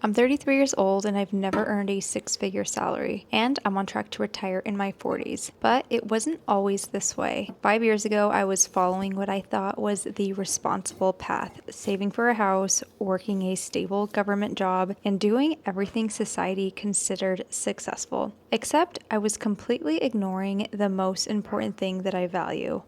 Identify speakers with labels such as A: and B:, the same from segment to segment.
A: I'm 33 years old and I've never earned a six-figure salary, and I'm on track to retire in my 40s. But it wasn't always this way. 5 years ago, I was following what I thought was the responsible path, saving for a house, working a stable government job, and doing everything society considered successful. Except I was completely ignoring the most important thing that I value: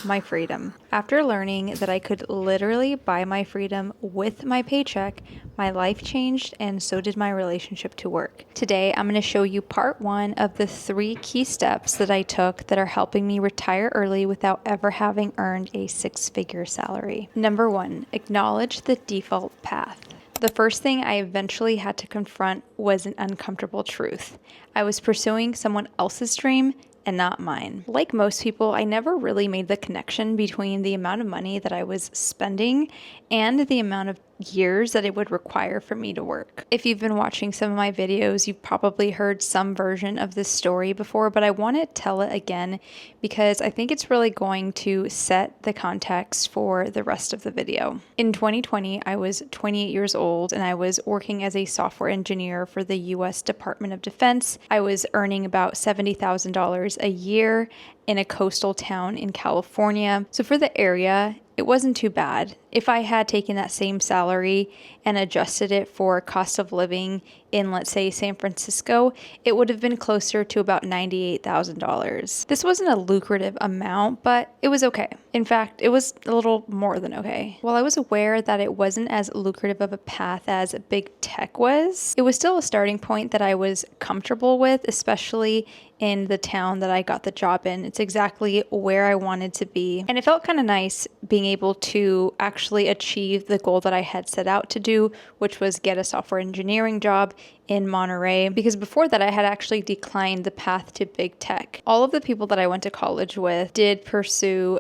A: my freedom. After learning that I could literally buy my freedom with my paycheck, my life changed, and so did my relationship to work. Today, I'm going to show you part one of the 3 key steps that I took that are helping me retire early without ever having earned a six-figure salary. Number 1, acknowledge the default path. The first thing I eventually had to confront was an uncomfortable truth. I was pursuing someone else's dream and not mine. Like most people, I never really made the connection between the amount of money that I was spending and the amount of years that it would require for me to work. If you've been watching some of my videos, you've probably heard some version of this story before, but I want to tell it again because I think it's really going to set the context for the rest of the video. In 2020, I was 28 years old and I was working as a software engineer for the US Department of Defense. I was earning about $70,000 a year in a coastal town in California. So for the area, it wasn't too bad. If I had taken that same salary and adjusted it for cost of living in, let's say, San Francisco, it would have been closer to about $98,000. This wasn't a lucrative amount, but it was okay. In fact, it was a little more than okay. While I was aware that it wasn't as lucrative of a path as big tech was, it was still a starting point that I was comfortable with, especially in the town that I got the job in. It's exactly where I wanted to be. And it felt kind of nice being able to actually achieve the goal that I had set out to do, which was get a software engineering job in Monterey, because before that I had actually declined the path to big tech. All of the people that I went to college with did pursue,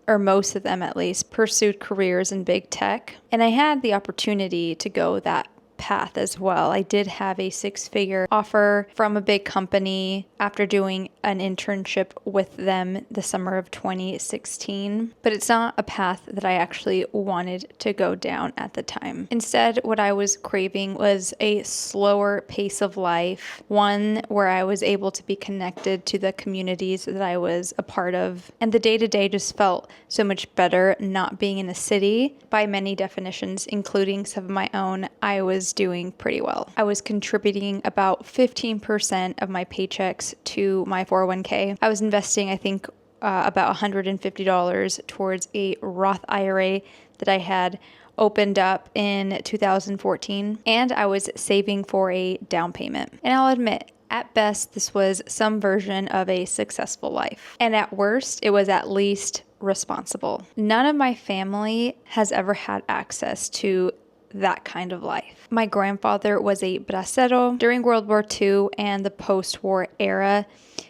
A: or most of them at least, pursued careers in big tech. And I had the opportunity to go that path as well. I did have a six-figure offer from a big company after doing an internship with them the summer of 2016, but it's not a path that I actually wanted to go down at the time. Instead, what I was craving was a slower pace of life, one where I was able to be connected to the communities that I was a part of, and the day-to-day just felt so much better not being in a city. By many definitions, including some of my own, I was doing pretty well. I was contributing about 15% of my paychecks to my 401k. I was investing, I think, about $150 towards a Roth IRA that I had opened up in 2014, and I was saving for a down payment. And I'll admit, at best, this was some version of a successful life. And at worst, it was at least responsible. None of my family has ever had access to that kind of life. My grandfather was a bracero during World War II and the post-war era.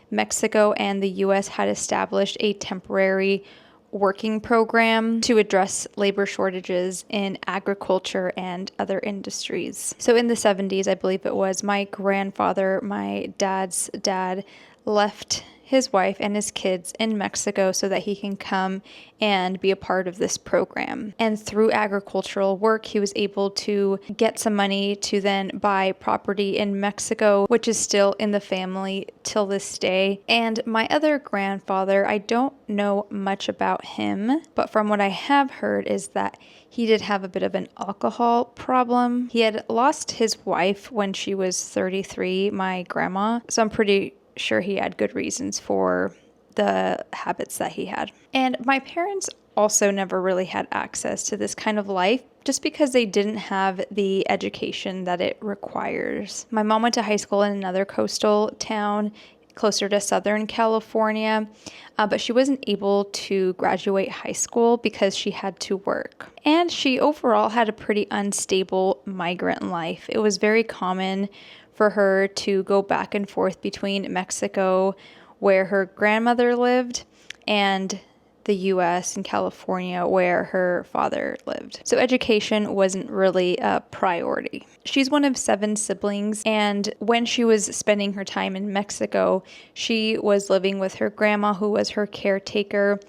A: Mexico and the US had established a temporary working program to address labor shortages in agriculture and other industries. So in the 70s, I believe it was, my grandfather, my dad's dad, left his wife and his kids in Mexico so that he can come and be a part of this program. And through agricultural work, he was able to get some money to then buy property in Mexico, which is still in the family till this day. And my other grandfather, I don't know much about him, but from what I have heard is that he did have a bit of an alcohol problem. He had lost his wife when she was 33, my grandma, so I'm pretty sure he had good reasons for the habits that he had. And my parents also never really had access to this kind of life just because they didn't have the education that it requires. My mom went to high school in another coastal town closer to Southern California, but she wasn't able to graduate high school because she had to work. And she overall had a pretty unstable migrant life. It was very common for her to go back and forth between Mexico, where her grandmother lived, and the US and California, where her father lived. So education wasn't really a priority. She's one of 7 siblings, and when she was spending her time in Mexico, she was living with her grandma, who was her caretaker,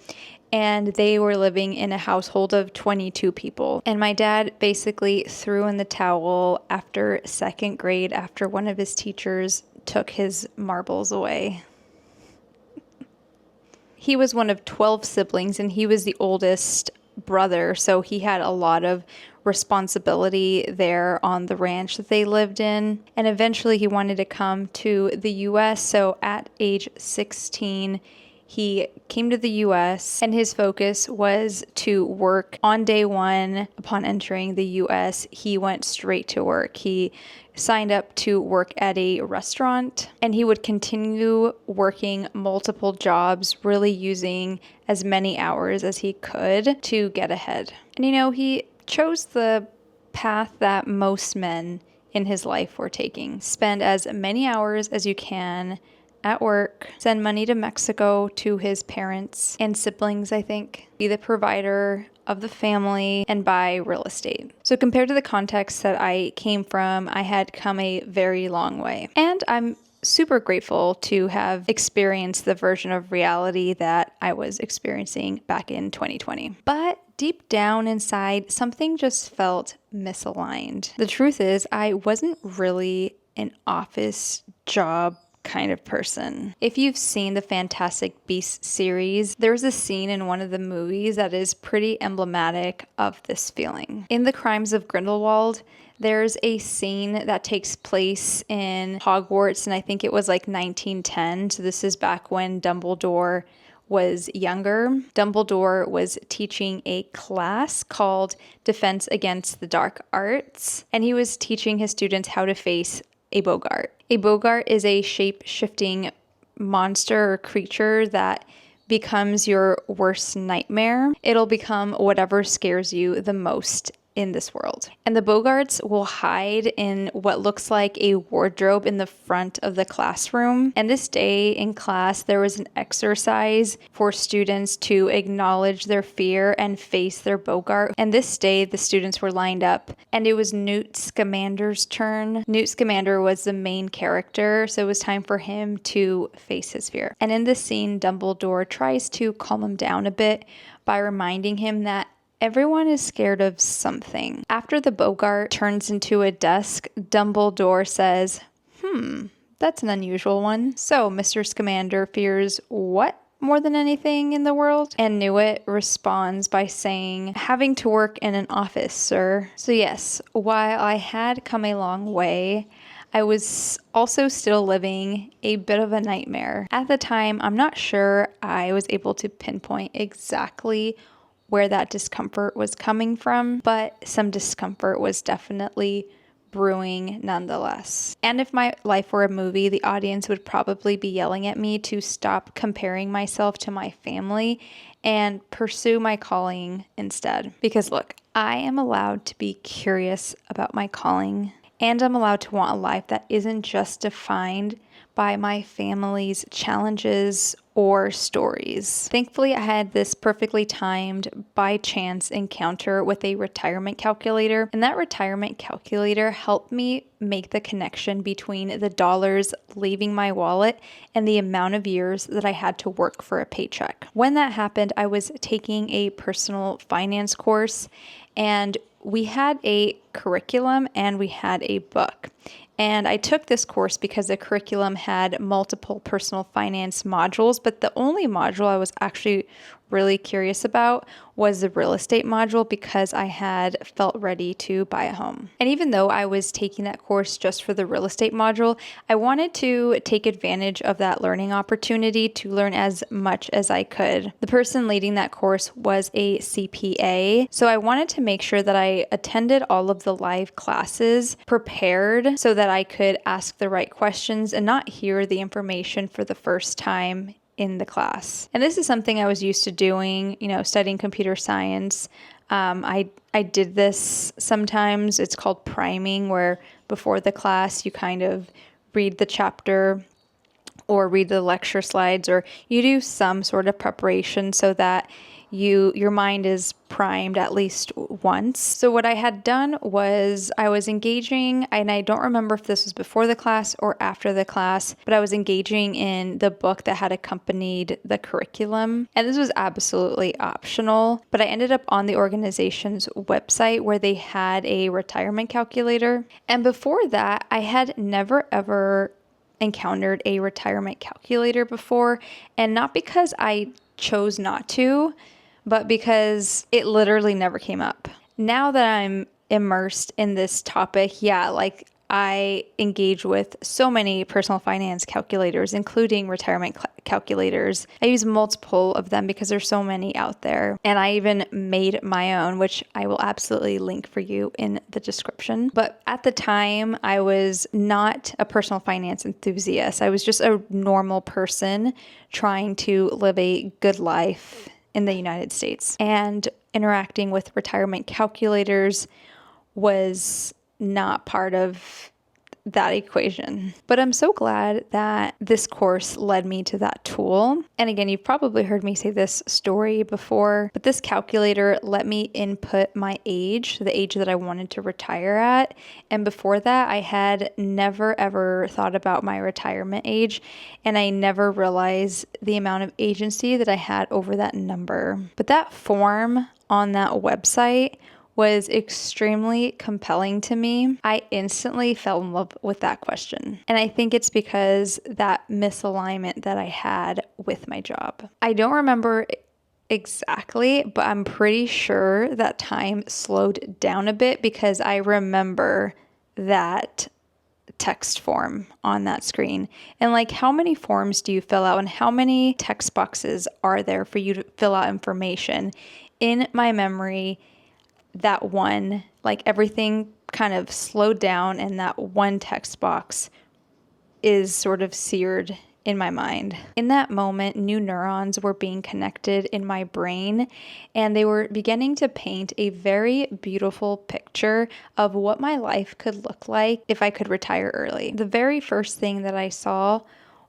A: and they were living in a household of 22 people. And my dad basically threw in the towel after second grade after one of his teachers took his marbles away. He was one of 12 siblings and he was the oldest brother, so he had a lot of responsibility there on the ranch that they lived in. And eventually he wanted to come to the US, so at age 16 he came to the US and his focus was to work. On day one, upon entering the US, he went straight to work. He signed up to work at a restaurant and he would continue working multiple jobs, really using as many hours as he could to get ahead. And he chose the path that most men in his life were taking. Spend as many hours as you can at work, send money to Mexico to his parents and siblings, I think, be the provider of the family, and buy real estate. So compared to the context that I came from, I had come a very long way. And I'm super grateful to have experienced the version of reality that I was experiencing back in 2020. But deep down inside, something just felt misaligned. The truth is, I wasn't really an office job kind of person. If you've seen the Fantastic Beasts series, there's a scene in one of the movies that is pretty emblematic of this feeling. In The Crimes of Grindelwald, there's a scene that takes place in Hogwarts, and I think it was like 1910. So this is back when Dumbledore was younger. Dumbledore was teaching a class called Defense Against the Dark Arts, and he was teaching his students how to face a Bogart. A Bogart is a shape-shifting monster or creature that becomes your worst nightmare. It'll become whatever scares you the most in this world. And the Bogarts will hide in what looks like a wardrobe in the front of the classroom. And this day in class, there was an exercise for students to acknowledge their fear and face their Bogart. And this day, the students were lined up, and it was Newt Scamander's turn. Newt Scamander was the main character, so it was time for him to face his fear. And in this scene, Dumbledore tries to calm him down a bit by reminding him that everyone is scared of something. After the Bogart turns into a desk, Dumbledore says, that's an unusual one. So Mr. Scamander fears what more than anything in the world? And Newt responds by saying, having to work in an office, sir. So yes, while I had come a long way, I was also still living a bit of a nightmare. At the time, I'm not sure I was able to pinpoint exactly where that discomfort was coming from, but some discomfort was definitely brewing nonetheless. And if my life were a movie, the audience would probably be yelling at me to stop comparing myself to my family and pursue my calling instead. Because look, I am allowed to be curious about my calling, and I'm allowed to want a life that isn't just defined by my family's challenges or stories. Thankfully, I had this perfectly timed, by chance encounter with a retirement calculator, and that retirement calculator helped me make the connection between the dollars leaving my wallet and the amount of years that I had to work for a paycheck. When that happened, I was taking a personal finance course, and we had a curriculum and we had a book. And I took this course because the curriculum had multiple personal finance modules, but the only module I was actually really curious about was the real estate module because I had felt ready to buy a home. And even though I was taking that course just for the real estate module, I wanted to take advantage of that learning opportunity to learn as much as I could. The person leading that course was a CPA, so I wanted to make sure that I attended all of the live classes prepared so that I could ask the right questions and not hear the information for the first time in the class. And this is something I was used to doing, studying computer science. I did this sometimes. It's called priming, where before the class you kind of read the chapter or read the lecture slides, or you do some sort of preparation so that your mind is primed at least once. So what I had done was I was engaging, and I don't remember if this was before the class or after the class, but I was engaging in the book that had accompanied the curriculum. And this was absolutely optional, but I ended up on the organization's website where they had a retirement calculator. And before that, I had never ever encountered a retirement calculator before, and not because I chose not to, but because it literally never came up. Now that I'm immersed in this topic, yeah, like I engage with so many personal finance calculators, including retirement calculators. I use multiple of them because there's so many out there. And I even made my own, which I will absolutely link for you in the description. But at the time, I was not a personal finance enthusiast. I was just a normal person trying to live a good life in the United States. And interacting with retirement calculators was not part of that equation. But I'm so glad that this course led me to that tool. And again, you've probably heard me say this story before, but this calculator let me input my age, the age that I wanted to retire at. And before that, I had never ever thought about my retirement age, and I never realized the amount of agency that I had over that number. But that form on that website was extremely compelling to me. I instantly fell in love with that question. And I think it's because that misalignment that I had with my job. I don't remember exactly, but I'm pretty sure that time slowed down a bit because I remember that text form on that screen. And like, how many forms do you fill out and how many text boxes are there for you to fill out information? In my memory, that one, like everything kind of slowed down, and that one text box is sort of seared in my mind. In that moment, new neurons were being connected in my brain, and they were beginning to paint a very beautiful picture of what my life could look like if I could retire early. The very first thing that I saw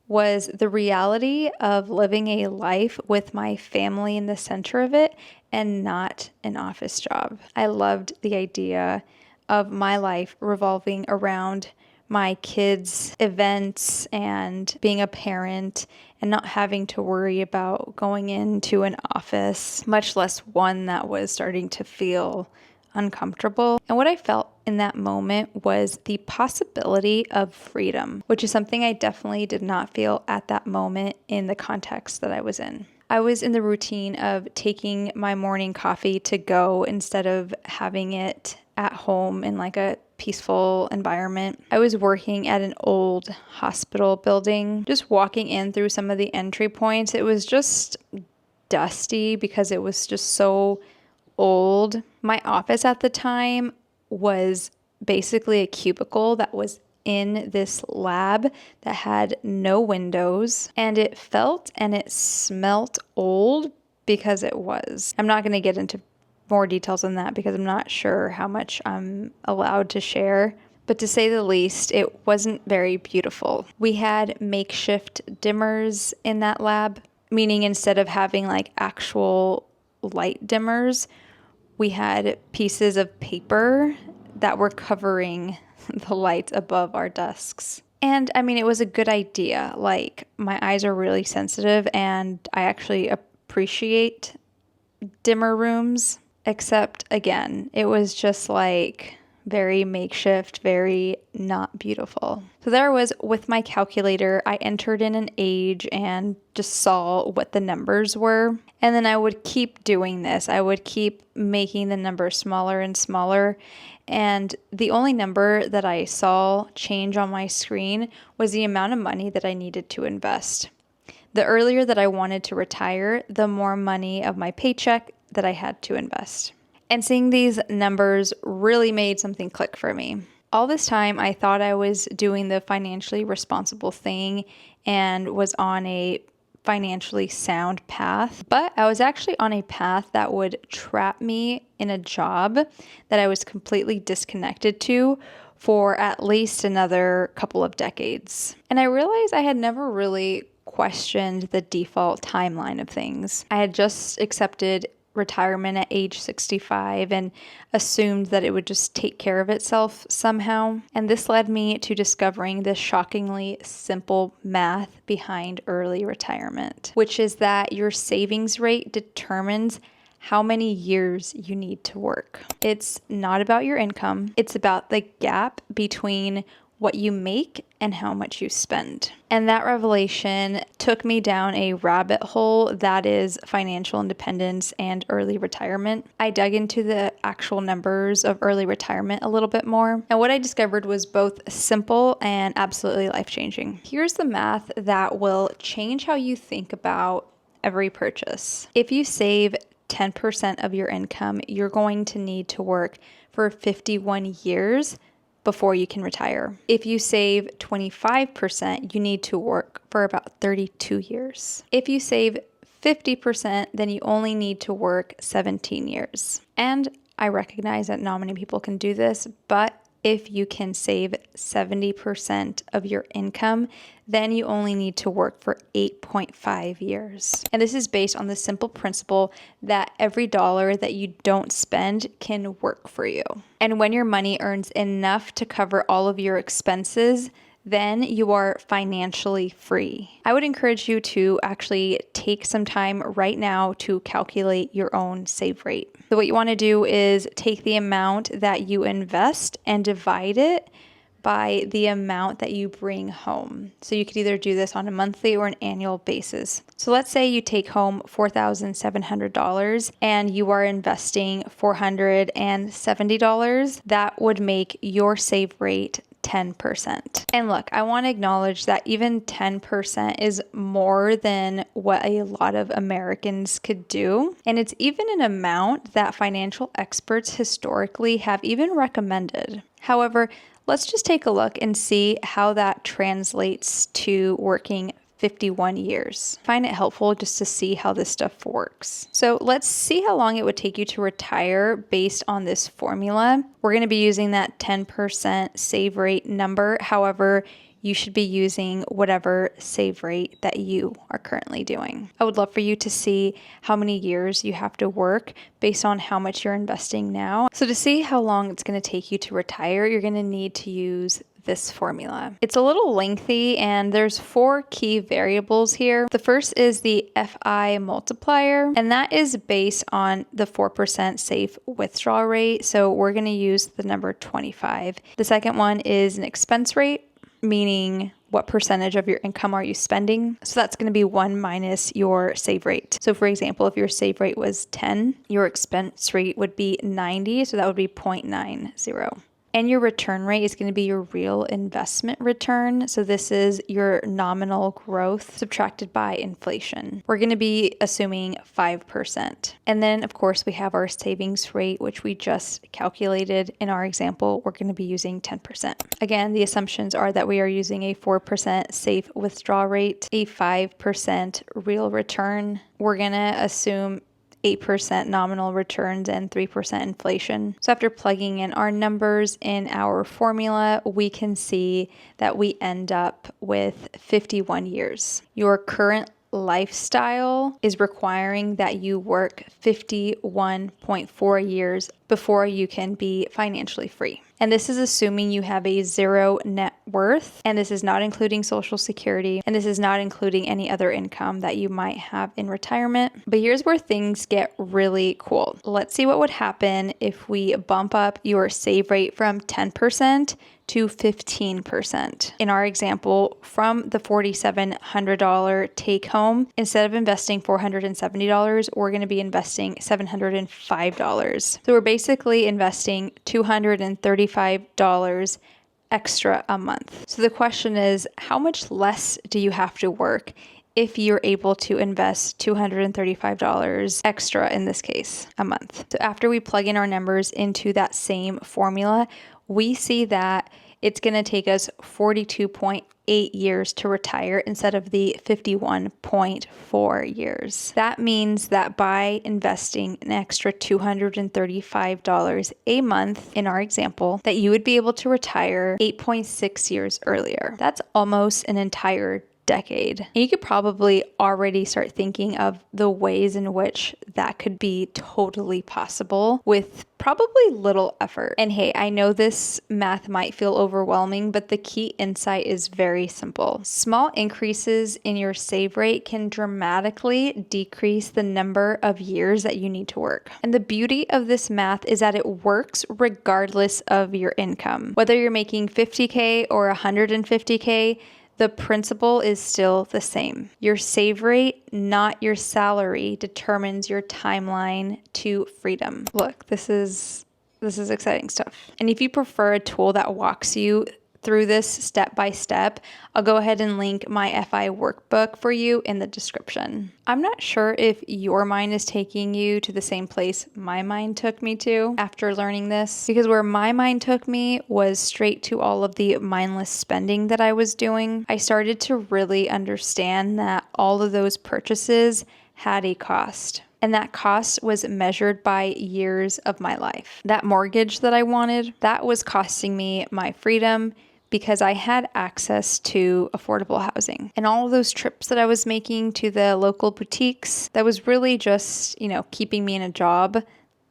A: was the reality of living a life with my family in the center of it and not an office job. I loved the idea of my life revolving around my kids' events and being a parent and not having to worry about going into an office, much less one that was starting to feel uncomfortable. And what I felt in that moment was the possibility of freedom, which is something I definitely did not feel at that moment in the context that I was in. I was in the routine of taking my morning coffee to go instead of having it at home in like a peaceful environment. I was working at an old hospital building. Just walking in through some of the entry points, it was just dusty because it was just so old. My office at the time was basically a cubicle that was in this lab that had no windows, and it felt and it smelt old because it was. I'm not going to get into more details on that because I'm not sure how much I'm allowed to share. But to say the least, it wasn't very beautiful. We had makeshift dimmers in that lab, meaning instead of having like actual light dimmers, we had pieces of paper that were covering the light above our desks. And I mean, it was a good idea. Like, my eyes are really sensitive and I actually appreciate dimmer rooms. Except, again, it was just like very makeshift, very not beautiful. So there I was with my calculator. I entered in an age and just saw what the numbers were. And then I would keep doing this. I would keep making the numbers smaller and smaller. And the only number that I saw change on my screen was the amount of money that I needed to invest. The earlier that I wanted to retire, the more money of my paycheck that I had to invest. And seeing these numbers really made something click for me. All this time, I thought I was doing the financially responsible thing and was on a financially sound path, but I was actually on a path that would trap me in a job that I was completely disconnected to for at least another couple of decades. And I realized I had never really questioned the default timeline of things. I had just accepted retirement at age 65 and assumed that it would just take care of itself somehow. And this led me to discovering this shockingly simple math behind early retirement, which is that your savings rate determines how many years you need to work. It's not about your income. It's about the gap between what you make and how much you spend. And that revelation took me down a rabbit hole that is financial independence and early retirement. I dug into the actual numbers of early retirement a little bit more. And what I discovered was both simple and absolutely life-changing. Here's the math that will change how you think about every purchase. If you save 10% of your income, you're going to need to work for 51 years before you can retire. If you save 25%, you need to work for about 32 years. If you save 50%, then you only need to work 17 years. And I recognize that not many people can do this, but if you can save 70% of your income, then you only need to work for 8.5 years. And this is based on the simple principle that every dollar that you don't spend can work for you. And when your money earns enough to cover all of your expenses, then you are financially free. I would encourage you to actually take some time right now to calculate your own save rate. So what you want to do is take the amount that you invest and divide it by the amount that you bring home. So you could either do this on a monthly or an annual basis. So let's say you take home $4,700 and you are investing $470. That would make your save rate 10%. And look, I want to acknowledge that even 10% is more than what a lot of Americans could do. And it's even an amount that financial experts historically have even recommended. However, let's just take a look and see how that translates to working 51 years. I find it helpful just to see how this stuff works. So let's see how long it would take you to retire based on this formula. We're going to be using that 10% save rate number. However, you should be using whatever save rate that you are currently doing. I would love for you to see how many years you have to work based on how much you're investing now. So to see how long it's going to take you to retire, you're going to need to use this formula. It's a little lengthy and there's 4 key variables here. The first is the FI multiplier, and that is based on the 4% safe withdrawal rate. So we're going to use the number 25. The second one is an expense rate, meaning what percentage of your income are you spending? So that's going to be 1 minus your save rate. So for example, if your save rate was 10, your expense rate would be 90. So that would be 0.90. And your return rate is going to be your real investment return. So this is your nominal growth subtracted by inflation. We're going to be assuming 5%. And then, of course, we have our savings rate, which we just calculated. In our example, we're going to be using 10%. Again, the assumptions are that we are using a 4% safe withdrawal rate, a 5% real return. We're going to assume 8% nominal returns and 3% inflation. So after plugging in our numbers in our formula, we can see that we end up with 51 years. Your current lifestyle is requiring that you work 51.4 years before you can be financially free. And this is assuming you have a 0 net worth, and this is not including Social Security, and this is not including any other income that you might have in retirement. But here's where things get really cool. Let's see what would happen if we bump up your save rate from 10% to 15%. In our example, from the $4,700 take home, instead of investing $470, we're going to be investing $705. So we're basically investing $235 extra a month. So the question is, how much less do you have to work if you're able to invest $235 extra, in this case, a month? So after we plug in our numbers into that same formula, we see that it's going to take us 42.8 years to retire instead of the 51.4 years. That means that by investing an extra $235 a month, in our example, that you would be able to retire 8.6 years earlier. That's almost an entire decade. And you could probably already start thinking of the ways in which that could be totally possible with probably little effort. And hey, I know this math might feel overwhelming, but the key insight is very simple. Small increases in your save rate can dramatically decrease the number of years that you need to work. And the beauty of this math is that it works regardless of your income. Whether you're making 50K or 150K, the principle is still the same. Your save rate, not your salary, determines your timeline to freedom. Look, this is exciting stuff. And if you prefer a tool that walks you through this step by step, I'll go ahead and link my FI workbook for you in the description. I'm not sure if your mind is taking you to the same place my mind took me to after learning this, because where my mind took me was straight to all of the mindless spending that I was doing. I started to really understand that all of those purchases had a cost. And that cost was measured by years of my life. That mortgage that I wanted, that was costing me my freedom because I had access to affordable housing. And all of those trips that I was making to the local boutiques, that was really just, keeping me in a job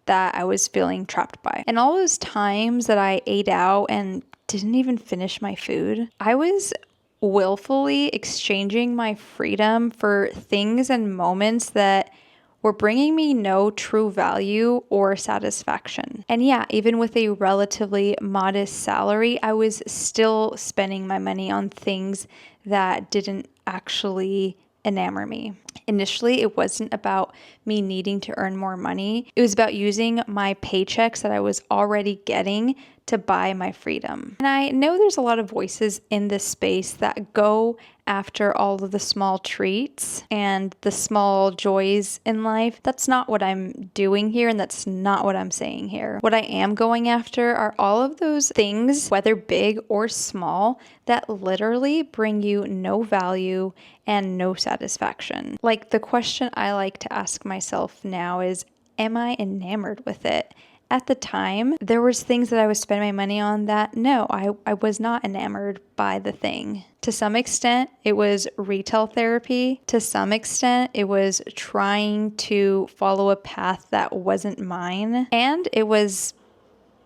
A: that I was feeling trapped by. And all those times that I ate out and didn't even finish my food, I was willfully exchanging my freedom for things and moments that were bringing me no true value or satisfaction. And yeah, even with a relatively modest salary, I was still spending my money on things that didn't actually enamor me. Initially, it wasn't about me needing to earn more money. It was about using my paychecks that I was already getting to buy my freedom. And I know there's a lot of voices in this space that go after all of the small treats and the small joys in life. That's not what I'm doing here, and that's not what I'm saying here. What I am going after are all of those things, whether big or small, that literally bring you no value and no satisfaction. Like, the question I like to ask myself now is, am I enamored with it? At the time, there was things that I was spending my money on that, no, I was not enamored by the thing. To some extent, it was retail therapy. To some extent, it was trying to follow a path that wasn't mine. And it was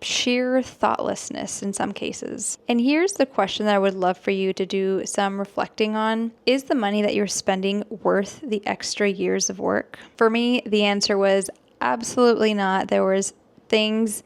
A: sheer thoughtlessness in some cases. And here's the question that I would love for you to do some reflecting on. Is the money that you're spending worth the extra years of work? For me, the answer was absolutely not. There was things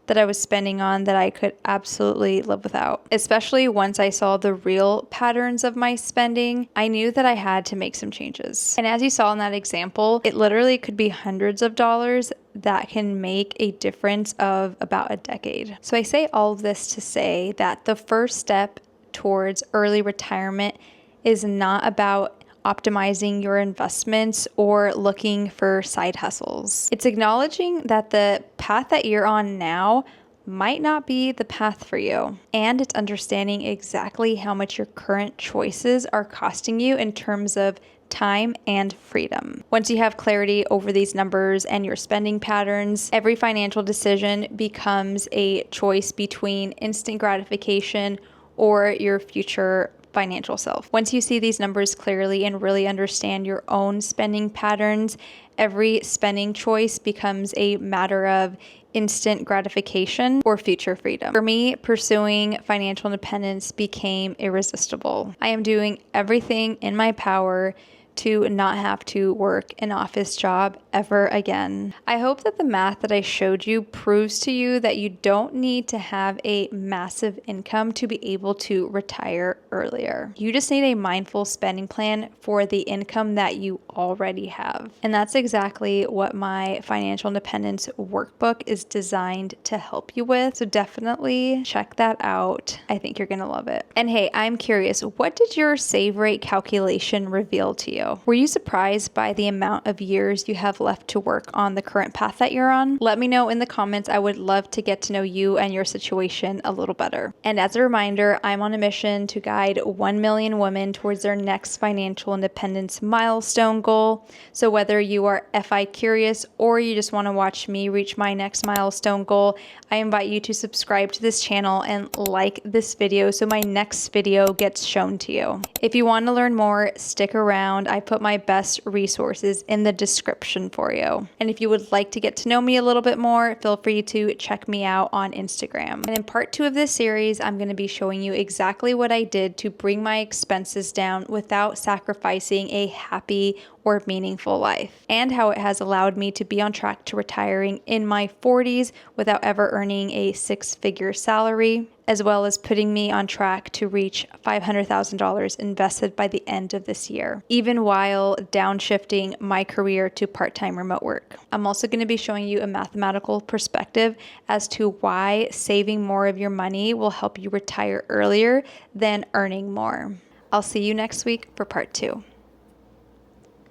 A: that I was spending on that I could absolutely live without. Especially once I saw the real patterns of my spending, I knew that I had to make some changes. And as you saw in that example, it literally could be hundreds of dollars that can make a difference of about a decade. So I say all of this to say that the first step towards early retirement is not about optimizing your investments or looking for side hustles. It's acknowledging that the path that you're on now might not be the path for you. And it's understanding exactly how much your current choices are costing you in terms of time and freedom. Once you have clarity over these numbers and your spending patterns, every financial decision becomes a choice between instant gratification or your future financial self. Once you see these numbers clearly and really understand your own spending patterns, every spending choice becomes a matter of instant gratification or future freedom. For me, pursuing financial independence became irresistible. I am doing everything in my power to not have to work an office job ever again. I hope that the math that I showed you proves to you that you don't need to have a massive income to be able to retire earlier. You just need a mindful spending plan for the income that you already have. And that's exactly what my financial independence workbook is designed to help you with. So definitely check that out. I think you're gonna love it. And hey, I'm curious, what did your save rate calculation reveal to you? video. Were you surprised by the amount of years you have left to work on the current path that you're on? Let me know in the comments. I would love to get to know you and your situation a little better. And as a reminder, I'm on a mission to guide 1 million women towards their next financial independence milestone goal. So whether you are FI curious or you just want to watch me reach my next milestone goal, I invite you to subscribe to this channel and like this video so my next video gets shown to you. If you want to learn more, stick around. I put my best resources in the description for you. And if you would like to get to know me a little bit more, feel free to check me out on Instagram. And in part 2 of this series, I'm going to be showing you exactly what I did to bring my expenses down without sacrificing a happy or meaningful life, and how it has allowed me to be on track to retiring in my 40s without ever earning a 6-figure salary, as well as putting me on track to reach $500,000 invested by the end of this year, even while downshifting my career to part-time remote work. I'm also going to be showing you a mathematical perspective as to why saving more of your money will help you retire earlier than earning more. I'll see you next week for part 2.